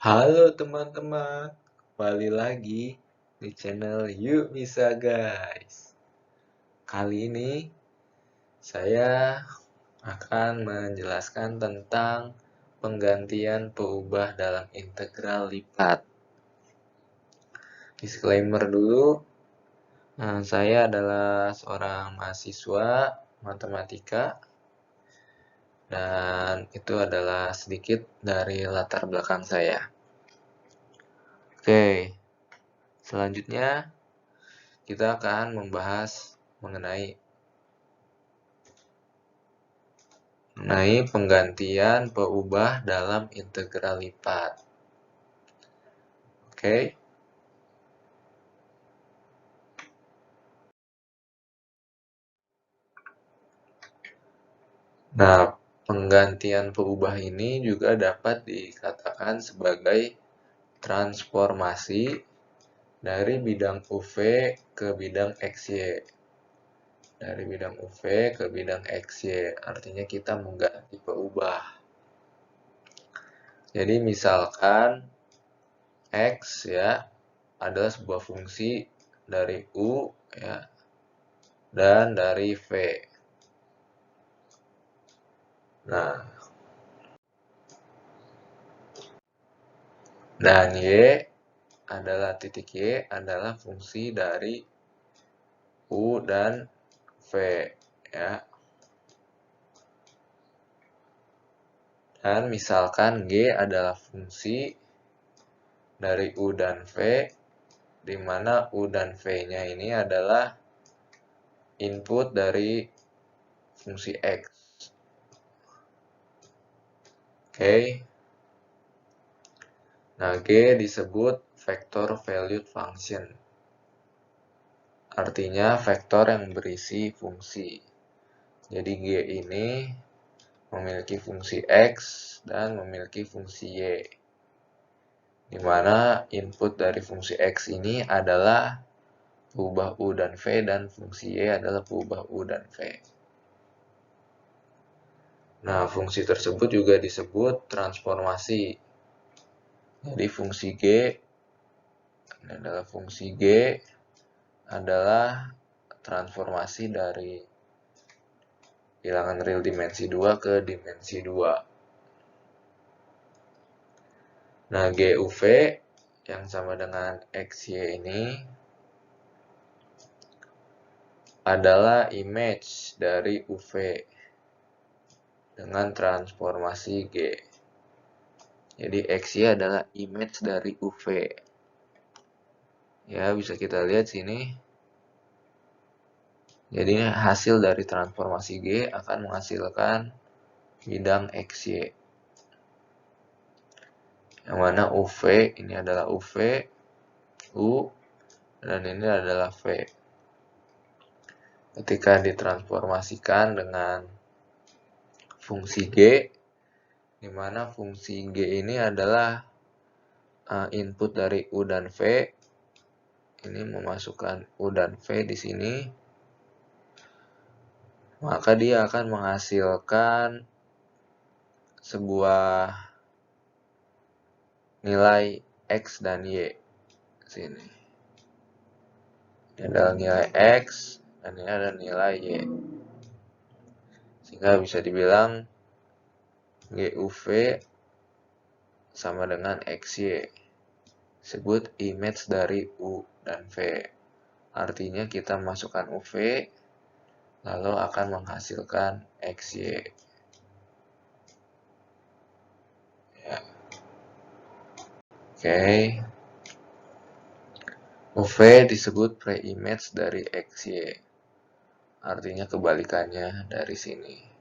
Halo teman-teman, kembali lagi di channel Yuk Bisa Guys. Kali ini saya akan menjelaskan tentang penggantian peubah dalam integral lipat. Disclaimer dulu, saya adalah seorang mahasiswa matematika dan itu adalah sedikit dari latar belakang saya. Oke, selanjutnya kita akan membahas mengenai penggantian peubah dalam integral lipat. Oke. Nah, penggantian peubah ini juga dapat dikatakan sebagai transformasi dari bidang UV ke bidang XY. Dari bidang UV ke bidang XY, artinya kita mengganti peubah. Jadi misalkan X ya adalah sebuah fungsi dari U ya dan dari V. Nah, dan Y adalah titik Y adalah fungsi dari U dan V ya. Dan misalkan G adalah fungsi dari U dan V, di mana U dan V-nya ini adalah input dari fungsi X. Oke. Nah, G disebut vector valued function. Artinya vektor yang berisi fungsi. Jadi G ini memiliki fungsi X dan memiliki fungsi Y. Di mana input dari fungsi X ini adalah peubah U dan V dan fungsi Y adalah peubah U dan V. Nah, fungsi tersebut juga disebut transformasi. Jadi fungsi G adalah transformasi dari bilangan real dimensi 2 ke dimensi 2. Nah, GUV yang sama dengan XY ini adalah image dari UV dengan transformasi G. Jadi XY adalah image dari UV. Ya, bisa kita lihat sini. Jadi hasil dari transformasi G akan menghasilkan bidang XY. Yang mana UV ini adalah UV, U, dan ini adalah V. Ketika ditransformasikan dengan fungsi G, di mana fungsi G ini adalah input dari U dan V. Ini memasukkan U dan V di sini. Maka dia akan menghasilkan sebuah nilai X dan Y. Sini. Ini adalah nilai X dan ini adalah nilai Y. Sehingga bisa dibilang GUV sama dengan XY. Sebut image dari U dan V. Artinya kita masukkan UV, lalu akan menghasilkan XY. Ya. Oke. UV disebut pre-image dari XY. Artinya kebalikannya dari sini.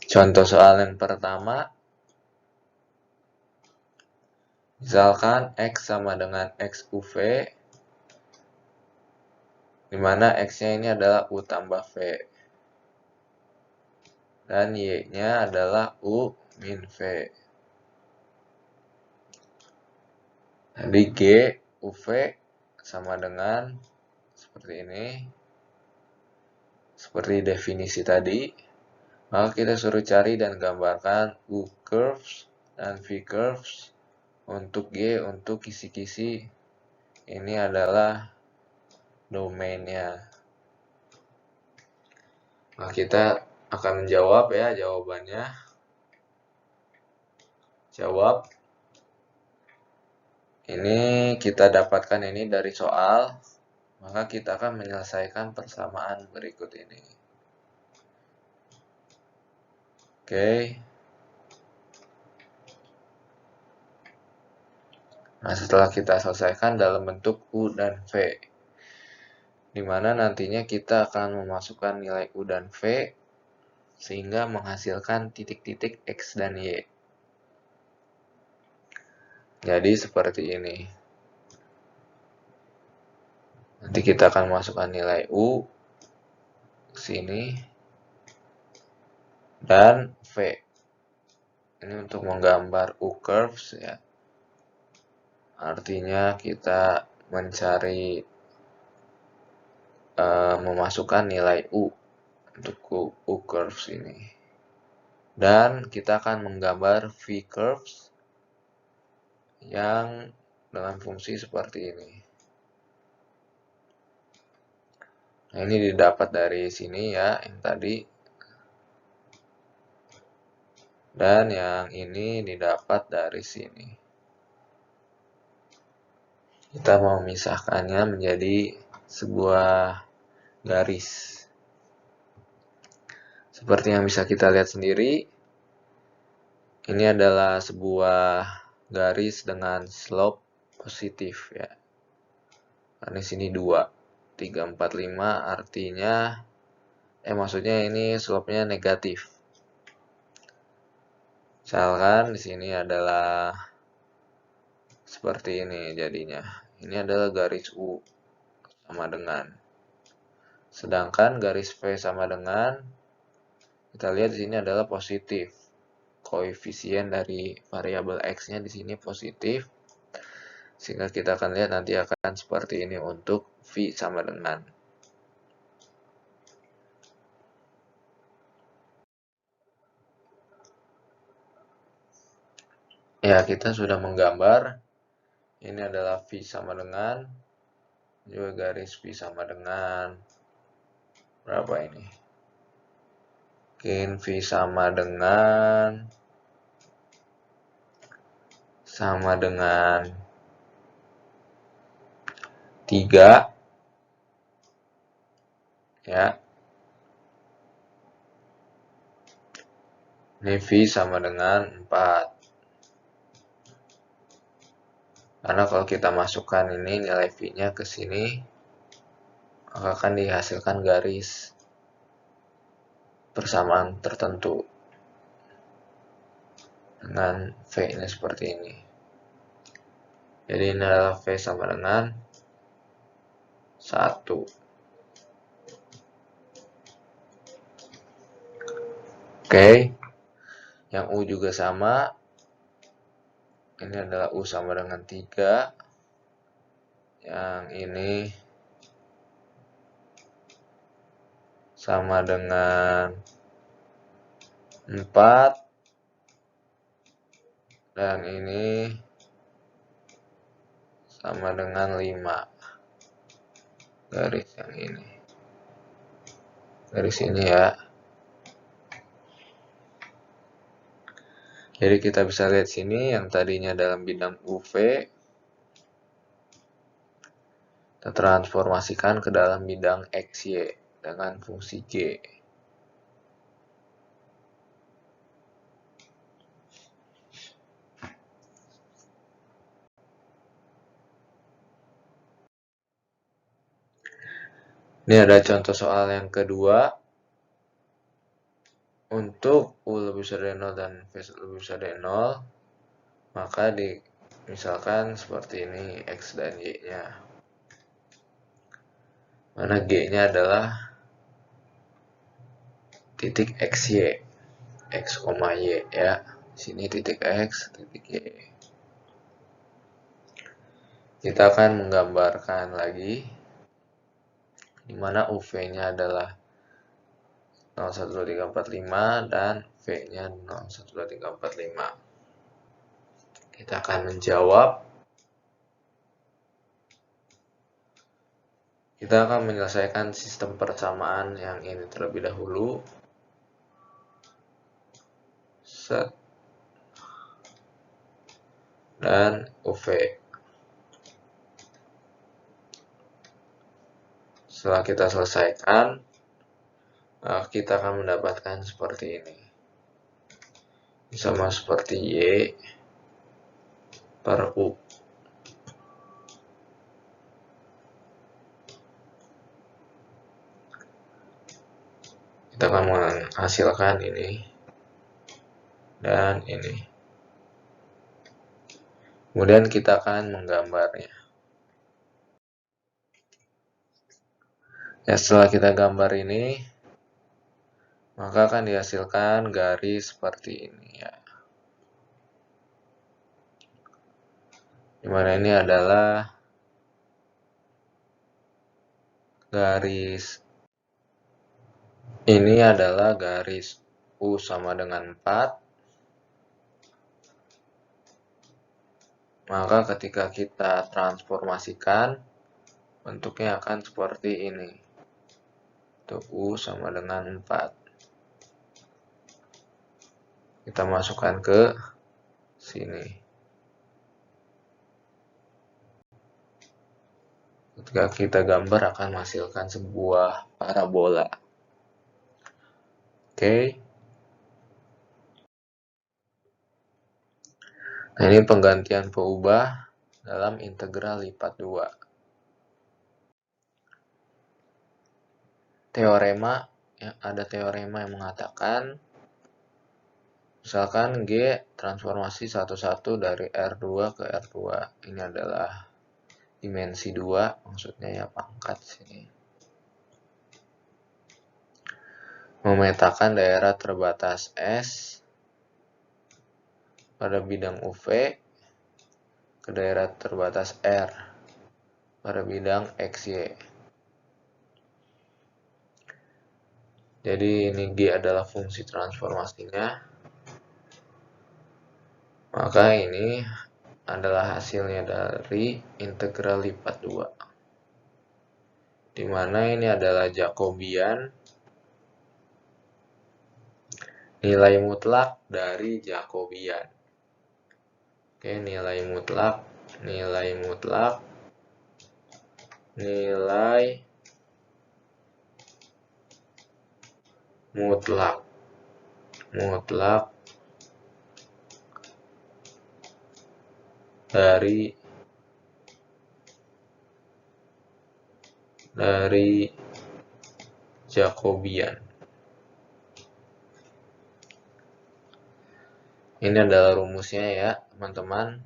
Contoh soal yang pertama, misalkan X sama dengan X UV, di mana X-nya ini adalah U tambah V. Dan Y-nya adalah U min V. Jadi G UV sama dengan seperti ini. Seperti definisi tadi, Maka kita suruh cari dan gambarkan U curves dan V curves untuk G, untuk kisi-kisi. Ini adalah domainnya. Nah, kita akan menjawab ya jawabannya. Jawab. Ini kita dapatkan ini dari soal. Maka kita akan menyelesaikan persamaan berikut ini. Oke. Nah, setelah kita selesaikan dalam bentuk U dan V, di mana nantinya kita akan memasukkan nilai U dan V sehingga menghasilkan titik-titik X dan Y. Jadi seperti ini. Nanti kita akan masukkan nilai U ke sini dan V. Ini untuk menggambar U curves ya. Artinya kita mencari memasukkan nilai U untuk U curves ini. Dan kita akan menggambar V curves yang dengan fungsi seperti ini. Nah, ini didapat dari sini ya, yang tadi. Dan yang ini didapat dari sini. Kita mau memisahkannya menjadi sebuah garis. Seperti yang bisa kita lihat sendiri, ini adalah sebuah garis dengan slope positif ya. Karena di sini 2, 3, 4, 5 artinya maksudnya ini slope-nya negatif. Misalkan di sini adalah seperti ini jadinya. Ini adalah garis U sama dengan. Sedangkan garis V sama dengan, kita lihat di sini adalah positif. Koefisien dari variabel X-nya di sini positif. Sehingga kita akan lihat nanti akan seperti ini untuk V sama dengan. Ya, kita sudah menggambar. Ini adalah V sama dengan. Juga garis V sama dengan. Berapa ini? Mungkin V sama dengan 3 ya. Ini V sama dengan 4. Karena kalau kita masukkan ini nilai V-nya ke sini, maka akan dihasilkan garis persamaan tertentu dengan V-nya seperti ini. Jadi ini adalah V sama dengan 1. Oke. Yang U juga sama. Ini adalah U sama dengan 3. Yang ini sama dengan 4. Dan ini sama dengan 5. Garis yang ini. Garis ini ya. Jadi kita bisa lihat sini yang tadinya dalam bidang UV kita transformasikan ke dalam bidang XY dengan fungsi G. Ini ada contoh soal yang kedua. Untuk U lebih besar dari 0 dan V lebih besar dari 0, maka misalkan seperti ini X dan Y-nya. Mana G-nya adalah titik XY, X, Y ya. Sini titik X, titik Y. Kita akan menggambarkan lagi di mana UV-nya adalah 0,12345 dan V-nya 0,12345. Kita akan menjawab. Kita akan menyelesaikan sistem persamaan yang ini terlebih dahulu. Set. Dan UV. Setelah kita selesaikan, kita akan mendapatkan seperti ini. Sama seperti Y per U. Kita akan menghasilkan ini dan ini. Kemudian kita akan menggambarnya. Ya, setelah kita gambar ini, maka akan dihasilkan garis seperti ini ya. Dimana ini adalah garis U sama dengan 4. Maka ketika kita transformasikan, bentuknya akan seperti ini. Untuk U sama dengan 4. Kita masukkan ke sini. Ketika kita gambar akan menghasilkan sebuah parabola. Oke. Nah, ini penggantian peubah dalam integral lipat 2. Teorema, ya, ada teorema yang mengatakan misalkan G transformasi satu-satu dari R2 ke R2. Ini adalah dimensi 2, maksudnya ya pangkat sini. Memetakan daerah terbatas S pada bidang UV ke daerah terbatas R pada bidang XY. Jadi ini G adalah fungsi transformasinya. Maka ini adalah hasilnya dari integral lipat 2. Dimana ini adalah Jacobian, nilai mutlak dari Jacobian. Oke, nilai mutlak dari Jacobian. Ini adalah rumusnya ya, teman-teman.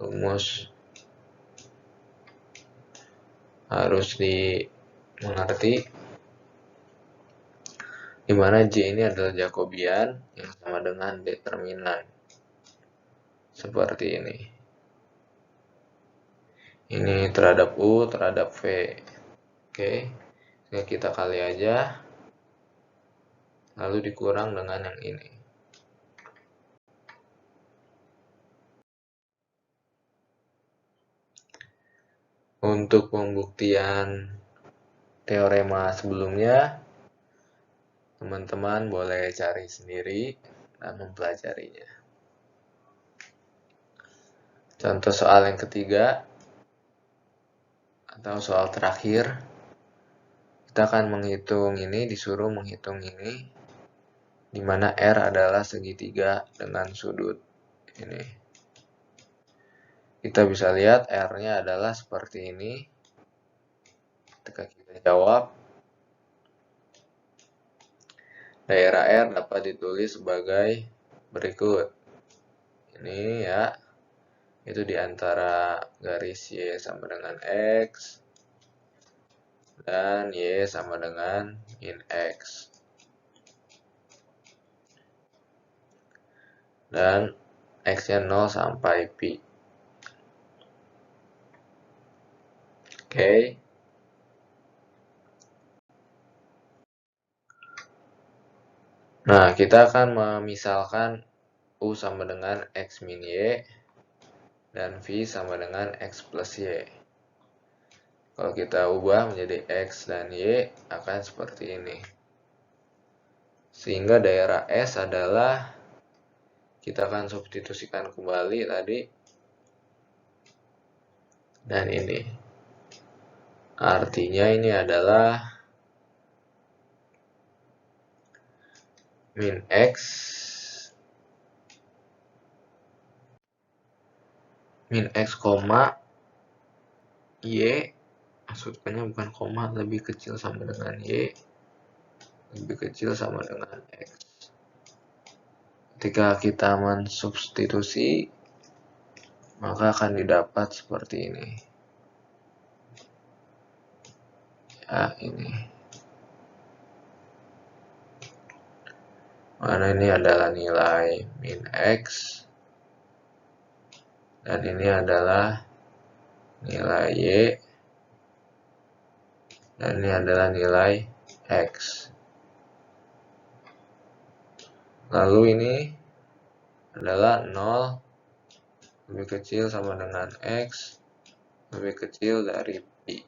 Rumus harus dimengerti. Di mana J ini adalah Jacobian yang sama dengan determinan. Seperti ini. Ini terhadap U, terhadap V. Oke. Kita kali aja. Lalu dikurang dengan yang ini. Untuk pembuktian teorema sebelumnya, teman-teman boleh cari sendiri dan mempelajarinya. Contoh soal yang ketiga, atau soal terakhir, kita akan menghitung ini, disuruh menghitung ini, di mana R adalah segitiga dengan sudut ini. Kita bisa lihat R-nya adalah seperti ini. Ketika kita jawab, daerah R dapat ditulis sebagai berikut. Ini ya, itu di antara garis Y sama dengan X dan Y sama dengan min X. Dan X-nya 0 sampai Pi. Oke. Nah, kita akan memisalkan U sama dengan X min Y dan V sama dengan X plus Y. Kalau kita ubah menjadi X dan Y akan seperti ini. Sehingga daerah S adalah, kita akan substitusikan kembali tadi, dan ini. Artinya ini adalah min X koma Y, maksudnya bukan koma, lebih kecil sama dengan Y, lebih kecil sama dengan X. Ketika kita mensubstitusi, maka akan didapat seperti ini. Ya, ini. Mana ini adalah nilai min X, dan ini adalah nilai Y, dan ini adalah nilai X. Lalu ini adalah 0 lebih kecil sama dengan X lebih kecil dari Pi,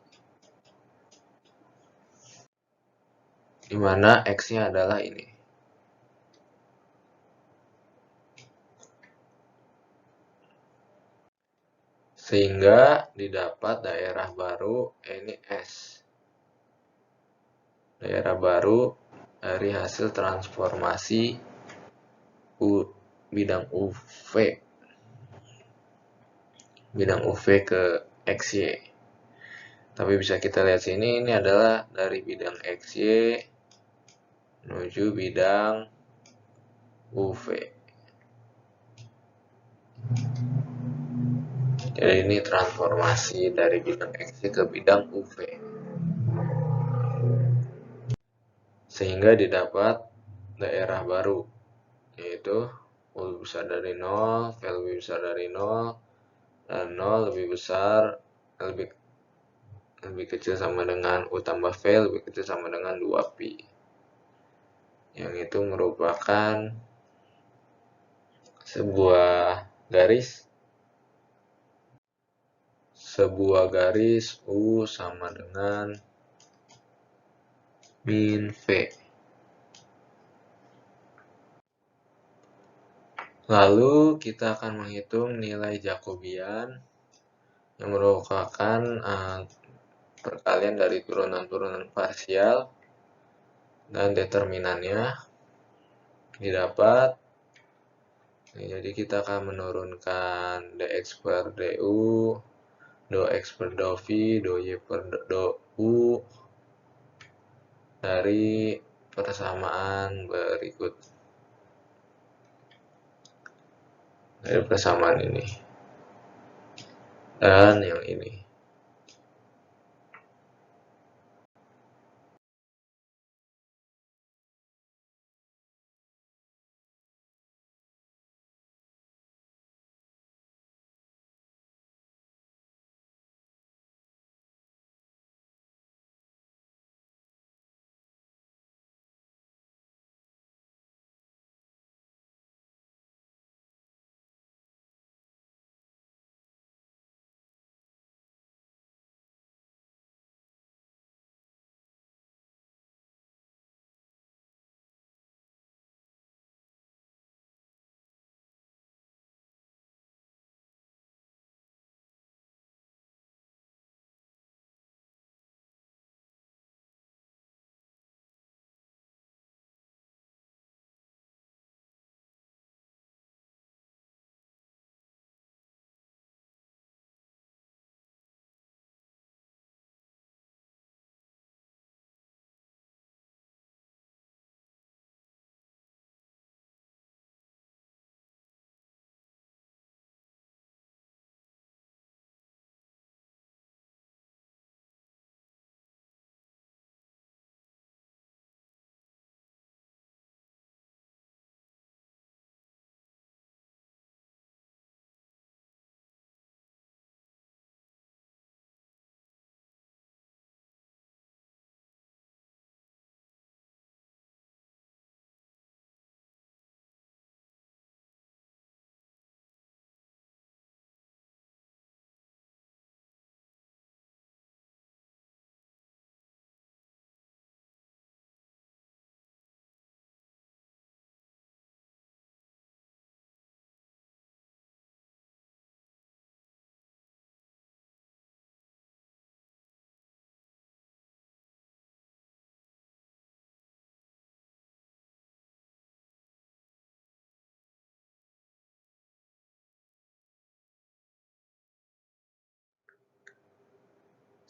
dimana X-nya adalah ini. Sehingga didapat daerah baru, ini S. Daerah baru dari hasil transformasi bidang UV. Bidang UV ke XY. Tapi bisa kita lihat sini, ini adalah dari bidang XY menuju bidang UV. Jadi ini transformasi dari bidang XY ke bidang UV. Sehingga didapat daerah baru, yaitu U lebih besar dari 0, V lebih besar dari 0, dan 0 lebih besar, lebih kecil sama dengan U tambah V lebih kecil sama dengan 2Pi. Yang itu merupakan sebuah garis U sama dengan min V. Lalu kita akan menghitung nilai Jacobian yang merupakan perkalian dari turunan-turunan parsial, dan determinannya didapat. Jadi kita akan menurunkan dx per du, do x per do v, do y per do u dari persamaan berikut. Dari persamaan ini dan yang ini.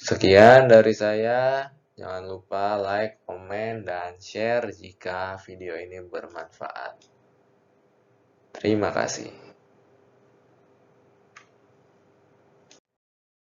Sekian dari saya. Jangan lupa like, komen, dan share jika video ini bermanfaat. Terima kasih.